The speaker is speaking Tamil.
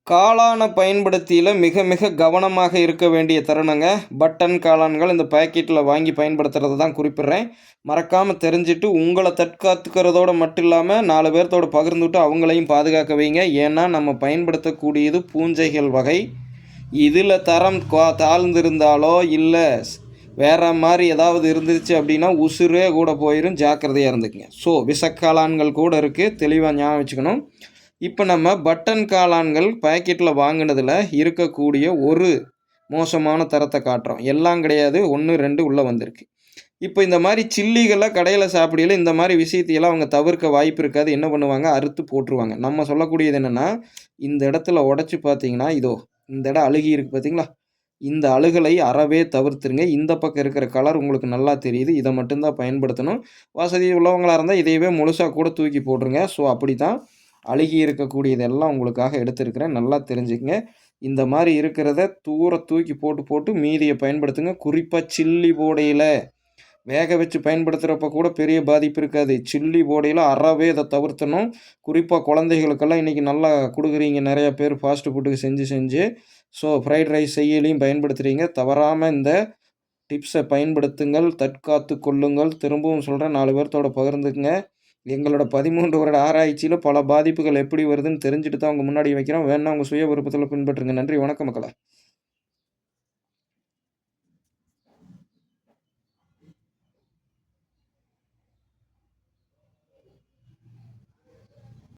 காளான பயன்படுத்தியில மிக மிக கவனமாக இருக்க வேண்டிய தருணங்க. பட்டன் காளான்கள் இந்த பாக்கெட்ல வாங்கி பயன்படுத்துறத தான் குறிப்பிடுறேன். மறக்காம தெரிஞ்சுட்டு உங்கள தற்காத்துக்கிறதோட மட்டும் இல்லாம 4 பேர்த்தோட பகிர்ந்துட்டு அவங்களையும் பாதுகாக்க வைங்க. ஏன்னா, நம்ம பயன்படுத்தக்கூடியது பூஞ்சைகள் வகை. இதில தரம் தாழ்ந்திருந்தாலோ, இல்ல வேற மாரி ஏதாவது இருந்துச்சு அப்படின்னா, உசுரே கூட போயிரும். ஜாக்கிரதையா இருந்துக்கங்க. ஸோ, விஷக்காளான்கள் கூட இருக்கு. தெளிவா ஞாபகம் வச்சுக்கணும். இப்போ நம்ம பட்டன் காளான்கள் பாக்கெட்ல வாங்குனதுல இருக்கக்கூடிய ஒரு மோசமான தரத்த காட்டுறோம். எல்லாம் கிடையாது. 1, 2 உள்ள வந்திருக்கு. இப்போ இந்த மாரி சில்லிகள கடையில சாப்பிடையில இந்த மாரி விஷயத்தையெல்லாம் அவங்க தவிர்க்க வாய்ப்பு இருக்காது. என்ன பண்ணுவாங்க? அறுத்து போட்டுருவாங்க. நம்ம சொல்லக்கூடியது என்னன்னா, இந்த இடத்துல உடைச்சு பார்த்தீங்கன்னா, இதோ இந்த இடம் அழுகி இருக்கு பார்த்தீங்களா? இந்த அழுகலை அறவே தவிர்த்துருங்க. இந்த பக்கம் இருக்கிற கலர் உங்களுக்கு நல்லா தெரியுது. இத மட்டும் தான் பயன்படுத்தணும். வசதி உள்ளவங்களா இருந்தா இதையவே முழுசா கூட தூக்கி போட்டுருங்க. ஸோ அப்படித்தான் அழுகி இருக்கக்கூடியதெல்லாம் உங்களுக்காக எடுத்திருக்கிறேன். நல்லா தெரிஞ்சுக்கங்க. இந்த மாரி இருக்கிறத தூர தூக்கி போட்டு போட்டு மீதிய பயன்படுத்துங்க. குறிப்பா சில்லி போடையில வேக வச்சு பயன்படுத்துறப்ப கூட பெரிய பாதிப்பு இருக்காது. சில்லி போடையில அறவே இத தவிர்த்தணும். குறிப்பா குழந்தைகளுக்கெல்லாம் இன்னைக்கு நல்லா குடுக்குறீங்க நெறைய பேர் ஃபாஸ்ட் ஃபுட்டுக்கு செஞ்சு செஞ்சு. ஸோ ஃப்ரைட் ரைஸ் செய்யலியும் பயன்படுத்துறீங்க. தவறாம இந்த டிப்ஸ பயன்படுத்துங்கள். தற்காத்துக் கொள்ளுங்கள். திரும்பவும் சொல்றேன் 4 பேர்த்தோட பகிர்ந்துக்கங்க. எங்களோட 13 வருட ஆராய்ச்சியில பல பாதிப்புகள் எப்படி வருதுன்னு தெரிஞ்சுட்டு தான் உங்க முன்னாடி வைக்கிறோம். வேணுனா உங்க சுய விருப்பத்தில பின்பற்றுங்க. நன்றி, வணக்கம் மக்களே!